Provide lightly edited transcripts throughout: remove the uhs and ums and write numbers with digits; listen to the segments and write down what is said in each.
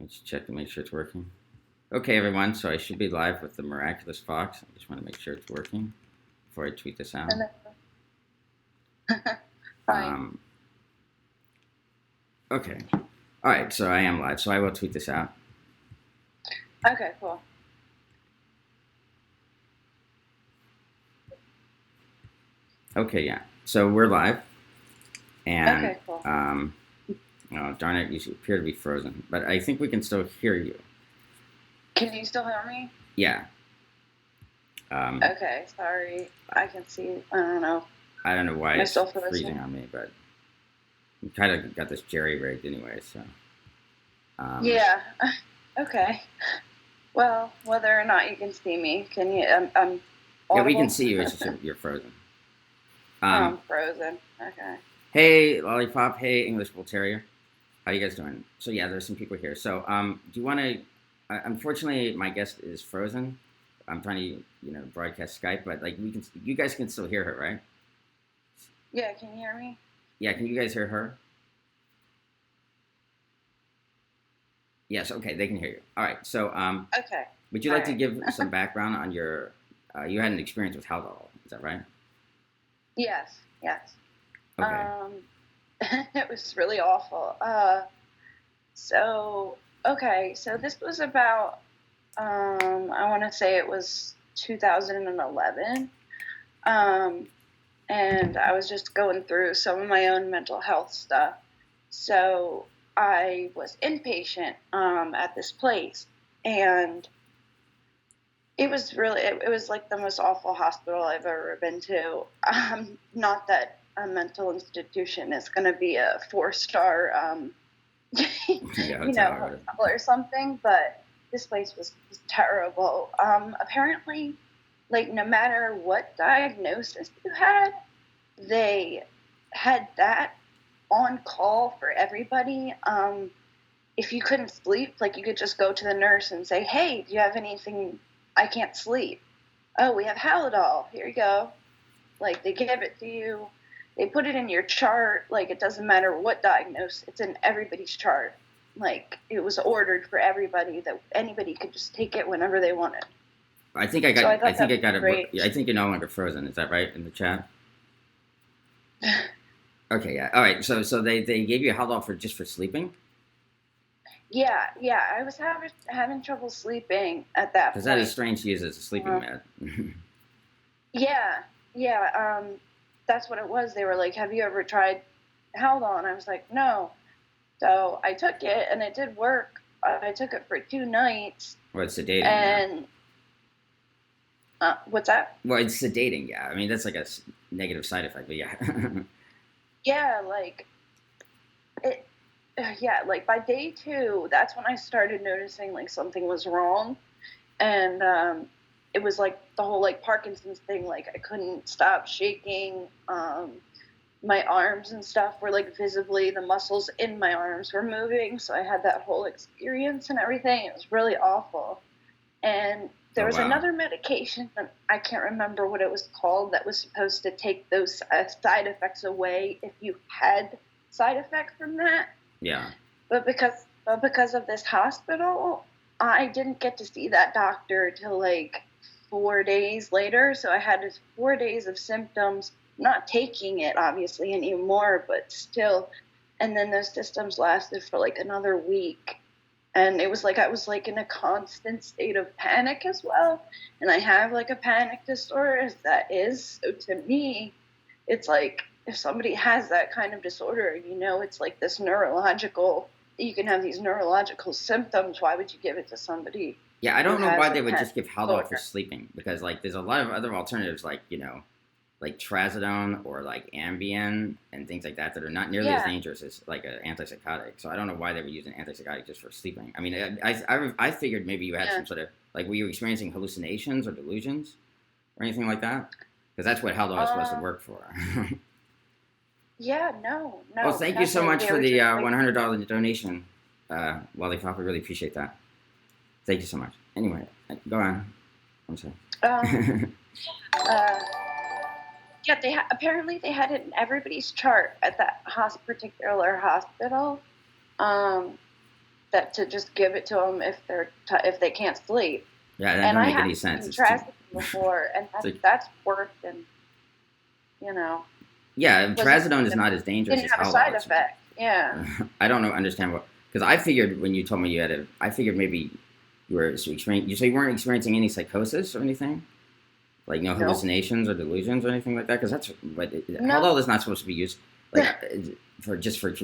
Let's check to make sure it's working. Okay, everyone. So I should be live with the Miraculous Foxxx. I just want to make sure it's working before I tweet this out. Fine. Okay. All right. So I am live. So I will tweet this out. Okay, cool. Okay. Yeah. So we're live. And okay, cool. Oh, darn it! You appear to be frozen, but I think we can still hear you. Can you still hear me? Yeah. Okay, sorry. I can see. I don't know. I don't know why it's freezing on me, but we kind of got this jerry-rigged anyway, so. Yeah. Okay. Well, whether or not you can see me, can you? I'm yeah, we can see you. It's just you're frozen. I'm frozen. Okay. Hey, Lollipop. Hey, English Bull Terrier. How you guys doing? So yeah, there's some people here. So do you want to? Unfortunately, my guest is frozen. I'm trying to broadcast Skype, but like you guys can still hear her, right? Yeah, can you hear me? Yeah, can you guys hear her? Yes, okay, they can hear you. All right, so okay. Would you like to give some background on your? You had an experience with Haldol, is that right? Yes. Okay. It was really awful. So this was about, I want to say it was 2011. And I was just going through some of my own mental health stuff. So I was inpatient at this place, and it was like the most awful hospital I've ever been to. Not that a mental institution is going to be a 4-star, hotel or something, but this place was terrible. Apparently, like, no matter what diagnosis you had, they had that on call for everybody. If you couldn't sleep, like, you could just go to the nurse and say, "Hey, do you have anything? I can't sleep." "Oh, we have Haldol. Here you go." Like, they give it to you. They put it in your chart. Like, it doesn't matter what diagnosis. It's in everybody's chart. Like, it was ordered for everybody, that anybody could just take it whenever they wanted. I think I got. I think I got it. I think you're no longer frozen. Is that right in the chat? Okay. Yeah. All right. So they gave you a Haldol for sleeping. Yeah. I was having trouble sleeping at that point. Because that is strange to use as a sleeping med. Yeah. That's what it was. They were like, "Have you ever tried Haldol?" And I was like, "No." So I took it, and it did work. I took it for 2 nights. Well, it's sedating. And what's that? Well, it's sedating. Yeah, I mean that's like a negative side effect, but yeah. Yeah, like it. Yeah, like by day 2, that's when I started noticing like something was wrong, and it was like the whole like Parkinson's thing. Like, I couldn't stop shaking. My arms and stuff were like visibly, the muscles in my arms were moving. So I had that whole experience and everything. It was really awful. And there was another medication that I can't remember what it was called, that was supposed to take those side effects away if you had side effects from that. Yeah. But because of this hospital, I didn't get to see that doctor till like 4 days later. So I had 4 days of symptoms, not taking it obviously anymore, but still. And then those symptoms lasted for like another week. And it was like I was like in a constant state of panic as well. And I have like a panic disorder, that is. So to me, it's like, if somebody has that kind of disorder, it's like this neurological, you can have these neurological symptoms. Why would you give it to somebody? Yeah, I don't know why they would just give Haldol for sleeping, because like there's a lot of other alternatives, like like trazodone or like Ambien and things like that are not nearly as dangerous as like an antipsychotic. So I don't know why they would use an antipsychotic just for sleeping. I mean, I figured maybe you had some sort of, like, were you experiencing hallucinations or delusions or anything like that? Because that's what Haldol is supposed to work for. Yeah, no. Well, thank you so much for the $100 donation, Lollipop. I really appreciate that. Thank you so much. Anyway, go on. I'm sorry. Yeah, apparently they had it in everybody's chart at that particular hospital. that to just give it to them if they can't sleep. Yeah, that And don't I make have any sense. taken trazodone before, and that's worked, and yeah, trazodone is not as dangerous didn't as have a Haldol. side effect. Yeah. I don't understand what, because I figured when you told me you had it, I figured maybe you were experiencing. You say you weren't experiencing any psychosis or anything, like no hallucinations or delusions or anything like that, because that's what Haldol is not supposed to be used for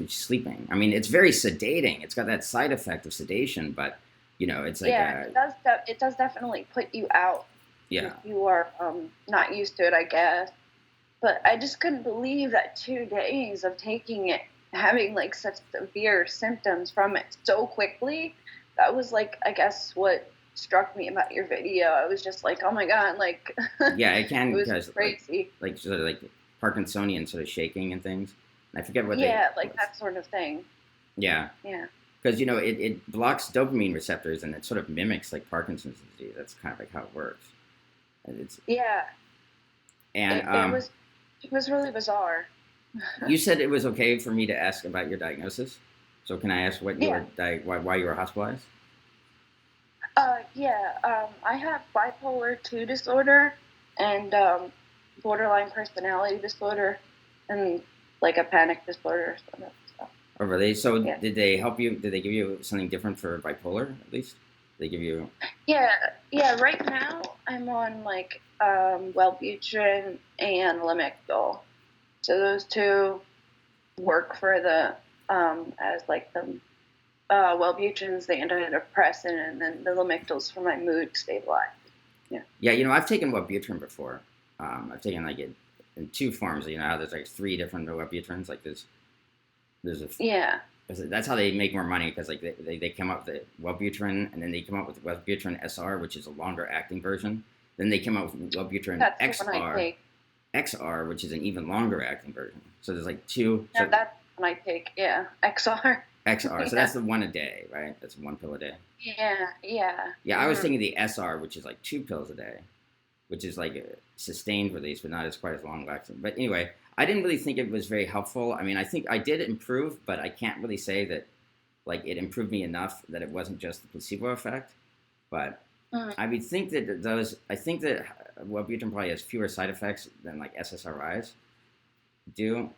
sleeping. I mean, it's very sedating. It's got that side effect of sedation, but it's like it does definitely put you out. Yeah. If you are not used to it, I guess. But I just couldn't believe that 2 days of taking it, having like such severe symptoms from it so quickly. That was like, I guess, what struck me about your video. I was just like, oh my god, like yeah, it can it was crazy, like sort of like Parkinsonian sort of shaking and things. And I forget what that sort of thing. Yeah. Because it blocks dopamine receptors and it sort of mimics like Parkinson's disease. That's kind of like how it works. And it's and it was really bizarre. You said it was okay for me to ask about your diagnosis. So can I ask what you were why you were hospitalized? I have bipolar 2 disorder and borderline personality disorder and like a panic disorder. Oh, really? So did they help you? Did they give you something different for bipolar at least? They give you? Yeah. Right now I'm on like Wellbutrin and Lamictal. So those 2 work for the as like the Wellbutrin's the antidepressant, and then the Lamictal's for my mood stabilizer. Yeah, I've taken Wellbutrin before. I've taken like it in 2 forms. How there's like 3 different Wellbutrins. Like there's a That's how they make more money, because like they come up with the Wellbutrin, and then they come up with Wellbutrin SR, which is a longer acting version. Then they come up with Wellbutrin XR, which is an even longer acting version. So there's like 2. No, that's when I take XR. XR. So that's the 1 a day, right? That's 1 pill a day. Yeah, I was thinking the SR, which is like 2 pills a day, which is like a sustained release, but not as quite as long lasting. But anyway, I didn't really think it was very helpful. I mean, I think I did improve, but I can't really say that like it improved me enough that it wasn't just the placebo effect. But I would think that I think that Wellbutrin probably has fewer side effects than like SSRIs do.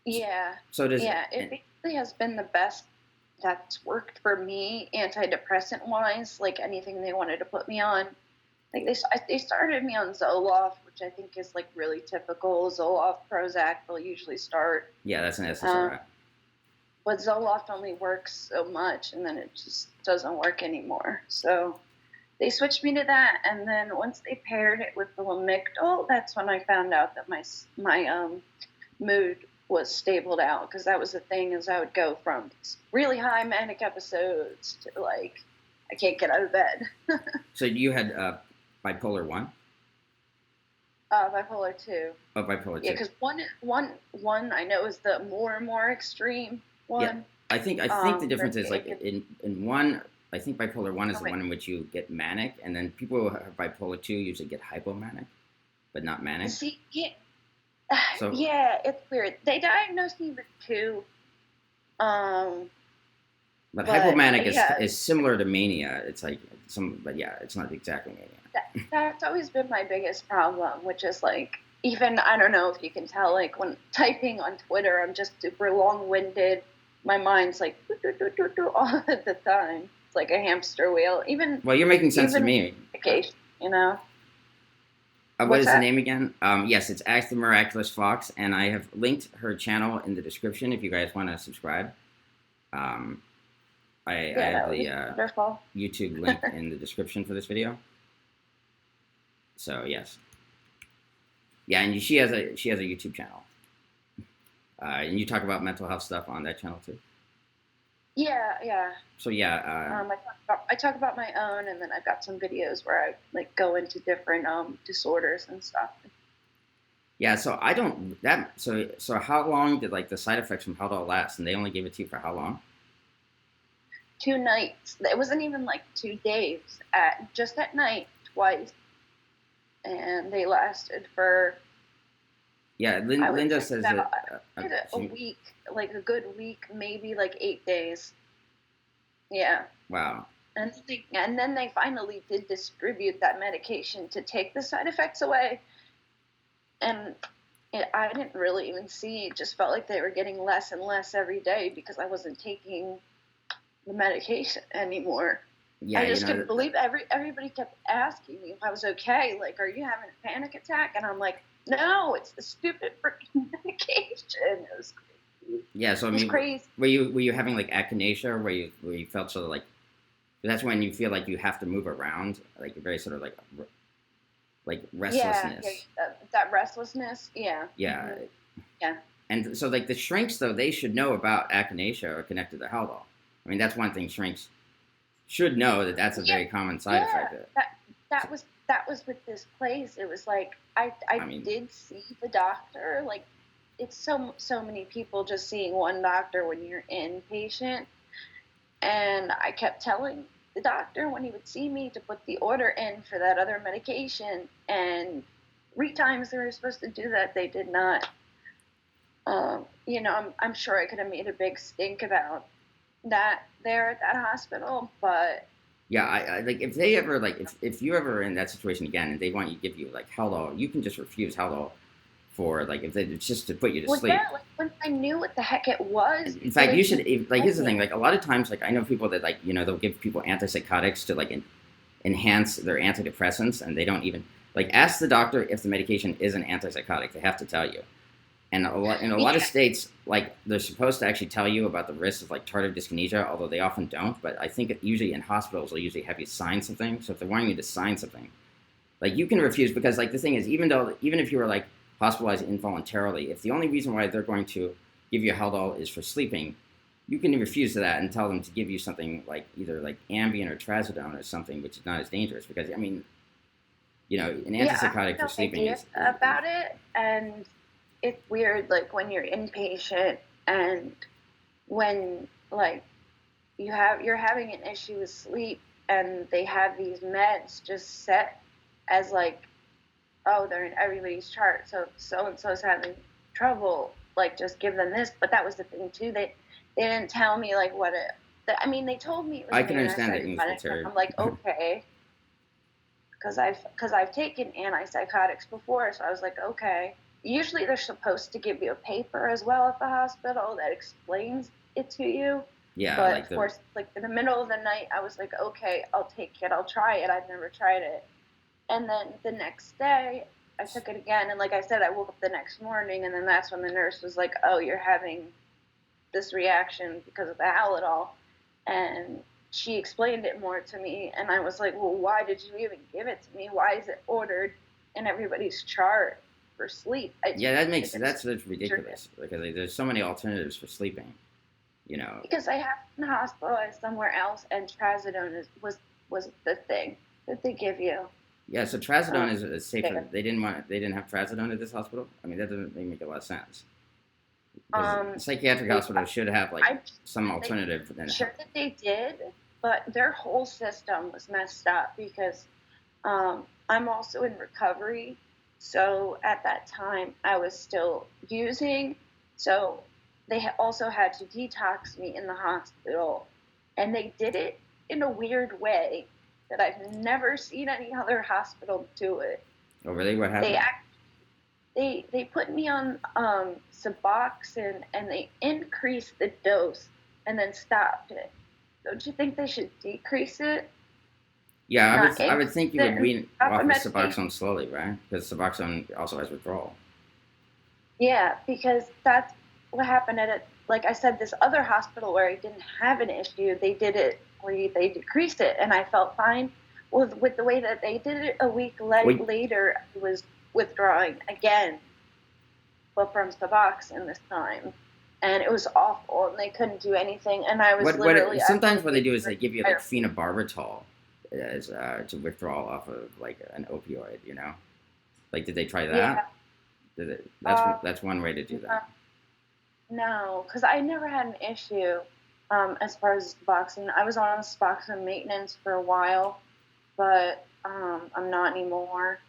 Yeah. So does it basically has been the best that's worked for me antidepressant wise. Like anything they wanted to put me on, like they started me on Zoloft, which I think is like really typical. Zoloft, Prozac, they'll usually start. Yeah, that's an SSRI. But Zoloft only works so much, and then it just doesn't work anymore. So they switched me to that, and then once they paired it with the Lamictal, that's when I found out that my mood was stabled out, because that was the thing, is I would go from really high manic episodes to like I can't get out of bed. So you had bipolar 1? Bipolar 2. Oh, bipolar 2. Yeah, because one I know is the more extreme one. Yeah, I think the difference is like in one. I think bipolar 1 is the one in which you get manic, and then people who have bipolar 2 usually get hypomanic, but not manic. See, it's weird. They diagnosed me with 2. But hypomanic is similar to mania. It's like but yeah, it's not exactly mania. That's always been my biggest problem, which is like, even, I don't know if you can tell, like when typing on Twitter, I'm just super long-winded. My mind's like all at the time. It's like a hamster wheel. Well, you're making sense to me. What is the name again? Yes, it's the Miraculous Foxxx, and I have linked her channel in the description if you guys want to subscribe. I have the YouTube link in the description for this video. So yes, and she has a YouTube channel, and you talk about mental health stuff on that channel too. Yeah. So yeah, I talk about my own, and then I've got some videos where I like go into different disorders and stuff. Yeah, so I don't so how long did like the side effects from Haldol last? And they only gave it to you for how long? 2 nights. It wasn't even like 2 days. Just at night twice, and they lasted for. Yeah, Linda says that a week, like a good week, maybe like 8 days. Yeah. Wow. And then they finally did distribute that medication to take the side effects away. And I didn't really even see. It just felt like they were getting less and less every day because I wasn't taking the medication anymore. Yeah, I just couldn't believe everybody kept asking me if I was okay. Like, are you having a panic attack? And I'm like, no, it's the stupid freaking medication. It was crazy. Yeah, so I mean, crazy. Were you having like echinacea, where you felt sort of like, that's when you feel like you have to move around, like very sort of like restlessness. Yeah, that restlessness. Yeah. Yeah. Mm-hmm. Yeah. And so like the shrinks though, they should know about echinacea or connected to Haldol. I mean, that's one thing shrinks should know, that that's a very common side effect. That was with this place. It was like I did see the doctor. Like, it's so many people just seeing one doctor when you're inpatient, and I kept telling the doctor when he would see me to put the order in for that other medication, and 3 times they were supposed to do that, they did not. I'm sure I could have made a big stink about that there at that hospital, but yeah, I like, if they ever, like, if you ever in that situation again and they want you to give you like Haldol, you can just refuse Haldol for like, if it's just to put you to sleep. Yeah, like when I knew what the heck it was. In fact, you should, like, here's the thing, like a lot of times, like I know people that, like, they'll give people antipsychotics to like enhance their antidepressants, and they don't even, like, ask the doctor if the medication is an antipsychotic. They have to tell you. And in a lot of states, like, they're supposed to actually tell you about the risks of like tardive dyskinesia, although they often don't. But I think usually in hospitals, they'll usually have you sign something. So if they're wanting you to sign something, like, you can refuse, because like the thing is, even if you were like hospitalized involuntarily, if the only reason why they're going to give you Haldol is for sleeping, you can refuse to that and tell them to give you something like either like Ambien or Trazodone or something, which is not as dangerous. Because I mean, an antipsychotic for sleeping is about it. And it's weird, like, when you're inpatient and when, like, you're having an issue with sleep, and they have these meds just set as, like, oh, they're in everybody's chart, so and so's having trouble, like, just give them this. But that was the thing too. They didn't tell me like what it. I mean, they told me it was. I can understand that. I'm like, okay, because I've taken antipsychotics before, so I was like, okay. Usually they're supposed to give you a paper as well at the hospital that explains it to you. Yeah. But of course, like, in the middle of the night, I was like, okay, I'll take it. I'll try it. I've never tried it. And then the next day, I took it again. And like I said, I woke up the next morning, and then that's when the nurse was like, oh, you're having this reaction because of the Haldol. And she explained it more to me. And I was like, well, why did you even give it to me? Why is it ordered in everybody's chart for sleep? That's ridiculous, because there's so many alternatives for sleeping, Because I have been hospitalized somewhere else, and Trazodone was the thing that they give you. Yeah, so Trazodone is safer. They didn't have Trazodone at this hospital. I mean, that doesn't make a lot of sense. Psychiatric hospitals should have like some alternative. I'm sure that they did, but their whole system was messed up because I'm also in recovery. So at that time, I was still using. So they also had to detox me in the hospital. And they did it in a weird way that I've never seen any other hospital do it. Oh, really? What happened? They put me on Suboxone, and they increased the dose and then stopped it. Don't you think they should decrease it? Yeah, I would think you would wean off of Suboxone slowly, right? Because Suboxone also has withdrawal. Yeah, because that's what happened at it. Like I said, this other hospital where I didn't have an issue, they did it where they decreased it, and I felt fine. With the way that they did it, a week later, I was withdrawing again, but from Suboxone this time. And it was awful, and they couldn't do anything. And I was sometimes what they do is they give you like phenobarbital as to withdraw off of like an opioid, Like, did they try that? Yeah. That's one way to do that. No, because I never had an issue as far as Suboxone. I was on Suboxone maintenance for a while, but I'm not anymore.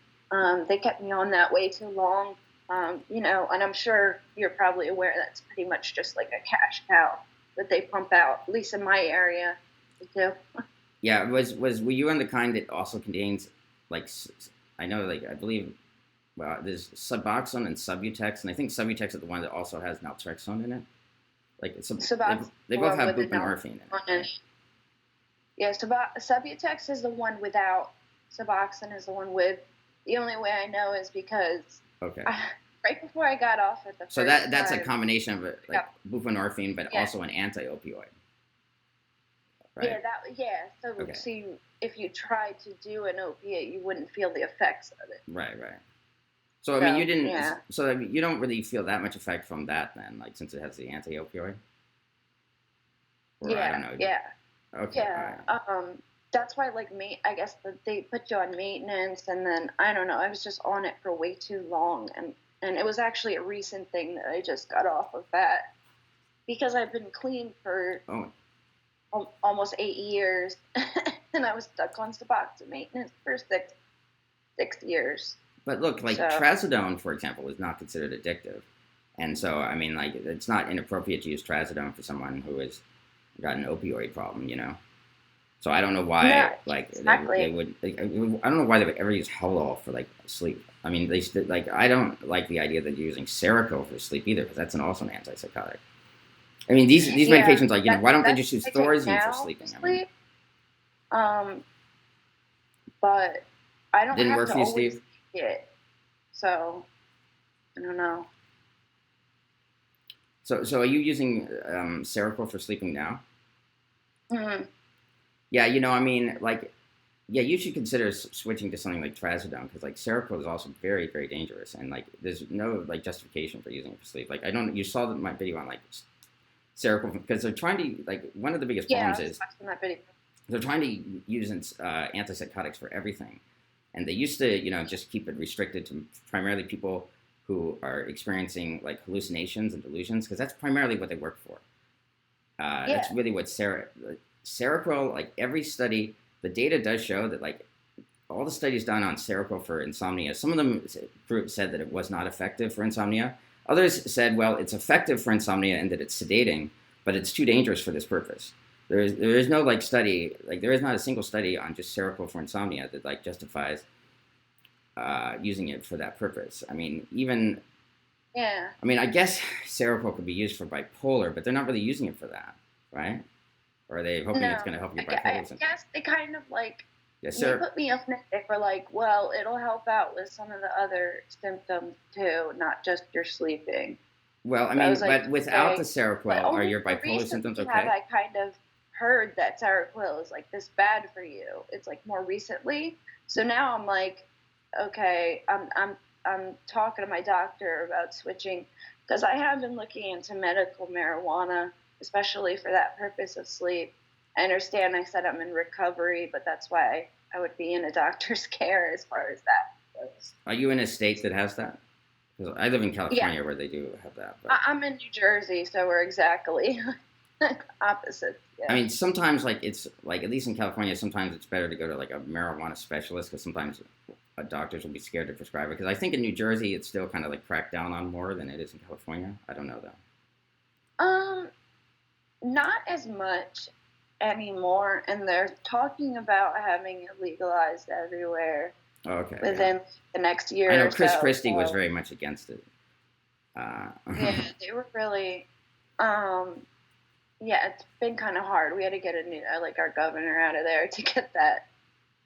They kept me on that way too long. And I'm sure you're probably aware that's pretty much just like a cash cow that they pump out, at least in my area. too. Yeah, were you on the kind that also contains like I know like I believe well there's Suboxone and Subutex, and I think Subutex is the one that also has naltrexone in it. Like they both have buprenorphine in it. Right? Yeah, Subutex is the one without. Suboxone is the one with. The only way I know is because right before I got off at the first that's time, a combination of buprenorphine, but also an anti-opioid. Right? So see, if you tried to do an opiate, you wouldn't feel the effects of it. Right. So I mean, you didn't. Yeah. So I mean, you don't really feel that much effect from that then, like since it has the anti-opioid. Or, I don't know. Yeah. Okay. Yeah. Right. That's why, like, I guess they put you on maintenance, and then I don't know. I was just on it for way too long, and it was actually a recent thing that I just got off of that because I've been clean for almost 8 years, and I was stuck on Suboxone maintenance for six years. But look, like trazodone, for example, is not considered addictive, and so I mean, like, it's not inappropriate to use trazodone for someone who has got an opioid problem, you know. So I don't know why, they would. Like, I don't know why they would ever use Haldol for like sleep. I mean, I don't like the idea that you're using Seroquel for sleep either, because that's also an antipsychotic. I mean, these medications, like, you know, why don't they just use Thorazine for sleeping? Sleep. But I don't didn't have work to for you, always Steve? take it, so I don't know. So are you using Seroquel for sleeping now? Mm-hmm. Yeah, you know, I mean, like, yeah, you should consider switching to something like trazodone, because like Seroquel is also very, very dangerous, and like there's no like justification for using it for sleep. Like you saw my video on like Seroquel, because they're trying to, like, one of the biggest problems is they're trying to use antipsychotics for everything, and they used to, you know, just keep it restricted to primarily people who are experiencing like hallucinations and delusions, because that's primarily what they work for. That's really what Seroquel, like every study, the data does show that like all the studies done on Seroquel for insomnia, some of them said that it was not effective for insomnia. Others said, well, it's effective for insomnia and that it's sedating, but it's too dangerous for this purpose. There is no like study, like there is not a single study on just Seroquel for insomnia that like justifies using it for that purpose. I mean, I mean, I guess Seroquel could be used for bipolar, but they're not really using it for that, right? Or are they hoping it's going to help your bipolar symptoms? Yes, they kind of like, they put me on it for like, well, it'll help out with some of the other symptoms too, not just your sleeping. Well, I mean, but without the Seroquel, are your bipolar symptoms okay? Have I kind of heard that Seroquel is like this bad for you? It's like more recently. So now I'm like, okay, I'm talking to my doctor about switching, because I have been looking into medical marijuana, especially for that purpose of sleep. I understand I said I'm in recovery, but that's why I would be in a doctor's care as far as that goes. Are you in a state that has that? Because I live in California where they do have that. But I'm in New Jersey, so we're exactly opposite. Yeah. I mean, sometimes, like, it's, like, at least in California, sometimes it's better to go to, like, a marijuana specialist, because sometimes doctors will be scared to prescribe it. Because I think in New Jersey, it's still kind of, like, cracked down on more than it is in California. I don't know, though. Not as much anymore, and they're talking about having it legalized everywhere. Oh, okay. Within the next year. I know Chris Christie was very much against it. Yeah, they were really. Yeah, it's been kind of hard. We had to get a new, like, our governor out of there to get that,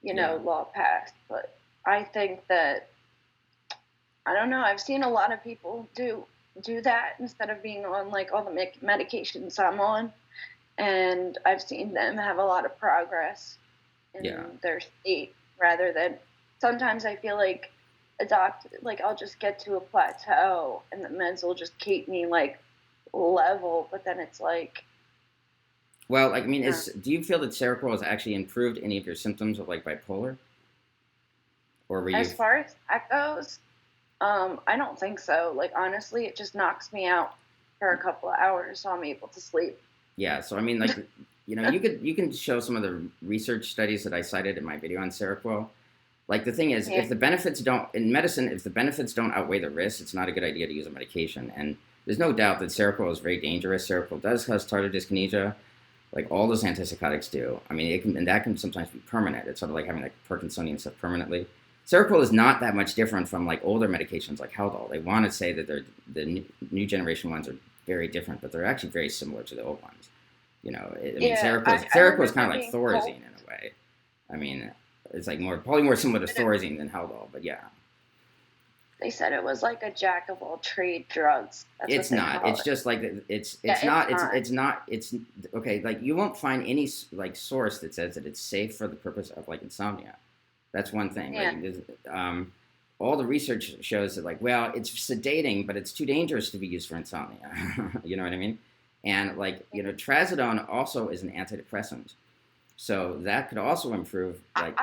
law passed. But I think that, I don't know. I've seen a lot of people do that instead of being on like all the medications I'm on, and I've seen them have a lot of progress in their state, rather than sometimes I feel like I'll just get to a plateau and the meds will just keep me like level, but then it's like, well, like, I mean, do you feel that Seroquel has actually improved any of your symptoms of like bipolar, or were you, as far as that goes? I don't think so. Like, honestly, it just knocks me out for a couple of hours, so I'm able to sleep. Yeah, so I mean, like, you can show some of the research studies that I cited in my video on Seroquel. Like, the thing is, if the benefits don't outweigh the risks, it's not a good idea to use a medication. And there's no doubt that Seroquel is very dangerous. Seroquel does cause tardive dyskinesia. Like all those antipsychotics do. I mean, and that can sometimes be permanent. It's sort of like having like Parkinsonian stuff permanently. Seroquel is not that much different from like older medications like Haldol. They want to say that the new generation ones are very different, but they're actually very similar to the old ones. You know, I mean, Seroquel is kind of like Thorazine in a way. I mean, it's like probably more similar to Thorazine than Haldol, but yeah. They said it was like a jack of all trade drugs. It's not. It's just like it's not. It's okay. Like you won't find any like source that says that it's safe for the purpose of like insomnia. That's one thing. Yeah. Like, all the research shows that like, well, it's sedating, but it's too dangerous to be used for insomnia. You know what I mean? And like, you know, trazodone also is an antidepressant, so that could also improve. Like,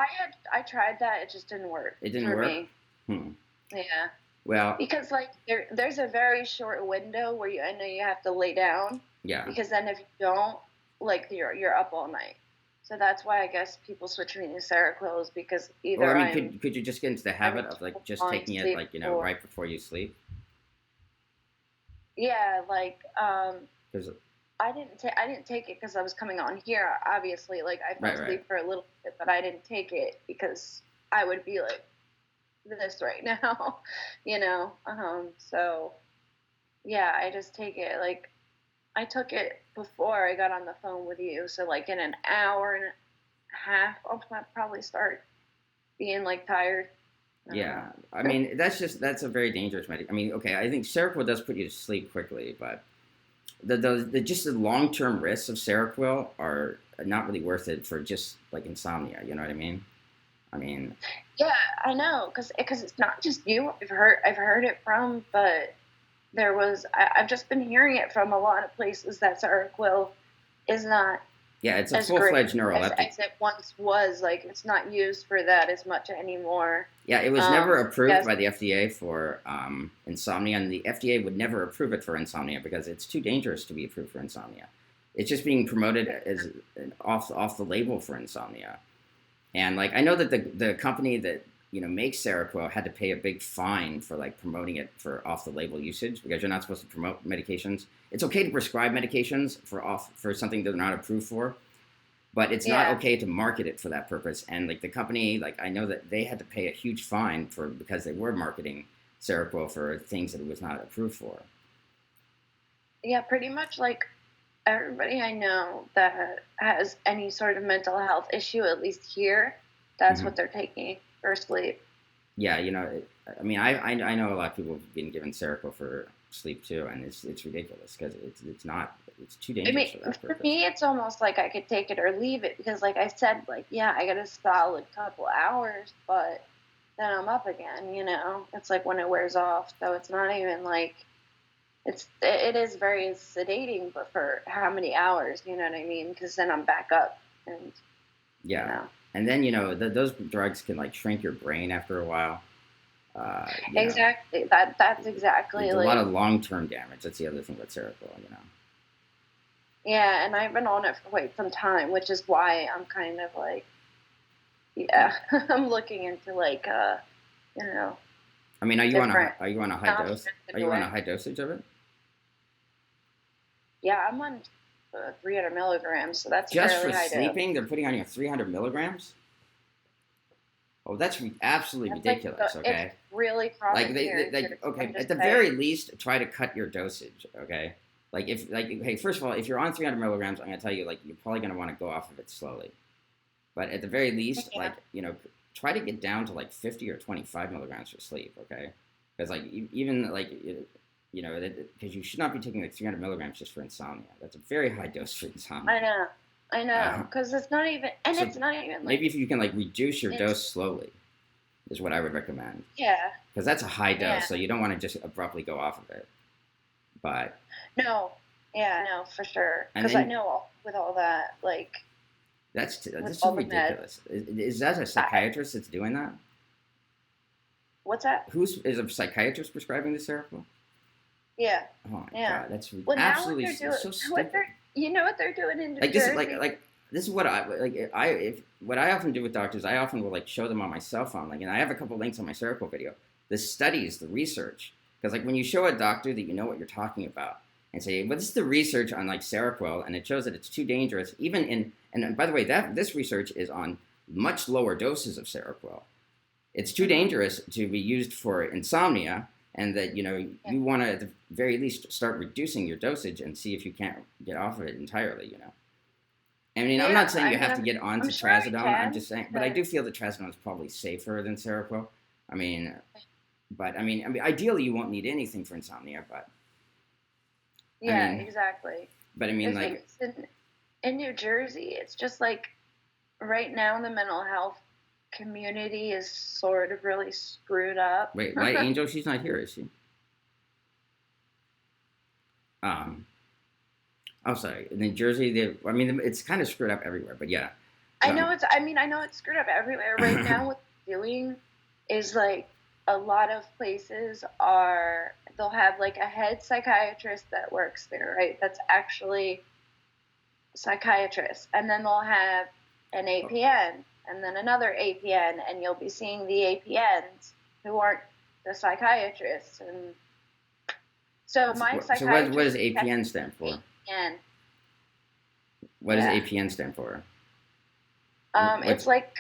I tried that, it just didn't work. It didn't work. Yeah. Well, because like there's a very short window where I know you have to lay down. Yeah. Because then if you don't, like you're up all night. So that's why I guess people switch me to Seroquel because either. Well, I mean, could you just get into the habit of like just taking it like right before you sleep? Yeah, like I didn't take it because I was coming on here. Obviously, like I fell asleep for a little bit, but I didn't take it because I would be like this right now, you know. So yeah, I just take it like. I took it before I got on the phone with you, so like in an hour and a half, I'll probably start being like tired. Yeah, I mean that's a very dangerous medication. I mean, okay, I think Seroquel does put you to sleep quickly, but the long-term risks of Seroquel are not really worth it for just like insomnia. You know what I mean? Yeah, I know, because it's not just you. I've heard it from, but. I've just been hearing it from a lot of places that Seroquel is not. Yeah, it's a full-fledged neuroleptic. As it once was. Like, it's not used for that as much anymore. Yeah, it was never approved by the FDA for insomnia, and the FDA would never approve it for insomnia because it's too dangerous to be approved for insomnia. It's just being promoted as off the label for insomnia. And, like, I know that the company that makes Seroquel had to pay a big fine for like promoting it for off-the-label usage because you're not supposed to promote medications. It's okay to prescribe medications for something they're not approved for, but it's not okay to market it for that purpose. And like the company, like I know that they had to pay a huge fine because they were marketing Seroquel for things that it was not approved for. Yeah, pretty much like everybody I know that has any sort of mental health issue, at least here, that's what they're taking. For sleep. Yeah, I mean, I know a lot of people have been given Seroquel for sleep too, and it's ridiculous because it's too dangerous. I mean, for that purpose. For me, it's almost like I could take it or leave it because, like I said, like I got a solid couple hours, but then I'm up again. It's like when it wears off, so it's not even like it is very sedating, but for how many hours? You know what I mean? Because then I'm back up and yeah. And then, those drugs can, like, shrink your brain after a while. Exactly. That's exactly. There's a lot of long-term damage. That's the other thing with Seroquel, Yeah, and I've been on it for quite some time, which is why I'm kind of like, I'm looking into, like, I mean, are you on a high dose? Are you on a high dosage of it? Yeah, I'm on 300 milligrams, so that's just fairly for high sleeping. Dose. They're putting on you 300 milligrams. Oh, that's absolutely ridiculous. Like, okay, it's really like okay. At the very least, try to cut your dosage. Okay, hey, first of all, if you're on 300 milligrams, I'm gonna tell you, like, you're probably gonna want to go off of it slowly. But at the very least, try to get down to like 50 or 25 milligrams for sleep. Okay, because like even like. Because you should not be taking like 300 milligrams just for insomnia. That's a very high dose for insomnia. I know, because it's not even, and so it's not even. Like, maybe if you can like reduce your dose slowly, is what I would recommend. Yeah. Because that's a high dose, so you don't want to just abruptly go off of it. But. No, for sure. Because I know with all that, like. That's so ridiculous. Is that a psychiatrist that's doing that? What's that? Is a psychiatrist prescribing the Seroquel? Yeah. Oh my God, that's absolutely so stupid. You know what they're doing in New Jersey? This is what what I often do with doctors. I often will like show them on my cell phone. Like, and I have a couple links on my Seroquel video. The studies, the research, because like when you show a doctor that you know what you're talking about, and say, well, this is the research on like Seroquel, and it shows that it's too dangerous, even in, and by the way, that this research is on much lower doses of Seroquel. It's too dangerous to be used for insomnia, and that, you want to at the very least start reducing your dosage and see if you can't get off of it entirely, I mean, I'm not saying you have to get onto trazodone. I'm just saying, but I do feel that trazodone is probably safer than Seroquel. I mean, ideally you won't need anything for insomnia, but yeah, exactly. But I mean, like in New Jersey, it's just like right now the mental health community is sort of really screwed up. Wait, Light Angel, she's not here, is she? Oh, sorry. In New Jersey, it's kind of screwed up everywhere, but yeah. I know it's screwed up everywhere. Right now, what they're doing is like a lot of places they'll have like a head psychiatrist that works there, right? That's actually a psychiatrist. And then they'll have an APN and then another APN, and you'll be seeing the APNs who aren't the psychiatrists. And so my psychiatrist... So what does APN stand for? APN. What does APN stand for? It's like...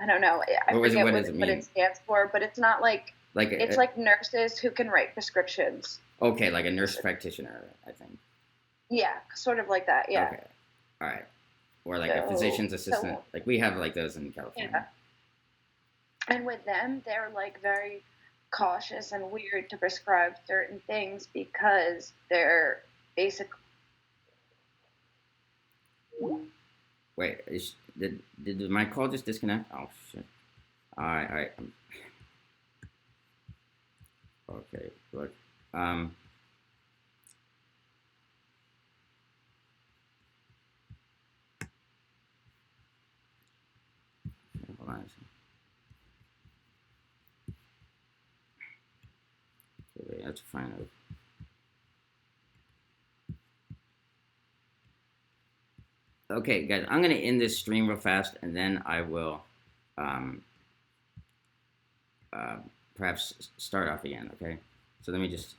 I don't know. I forget what it stands for, but it's not like it's like nurses who can write prescriptions. Okay, like a nurse practitioner, I think. Yeah, sort of like that. Yeah. Okay. All right. Or like a physician's assistant. Like we have like those in California. Yeah. And with them, they're like very cautious and weird to prescribe certain things because they're basically. Wait, did my call just disconnect? Oh shit! All right. Okay, look. Hold on a second. Okay, wait, I have to find out. Okay, guys, I'm going to end this stream real fast, and then I will perhaps start off again, okay? So let me just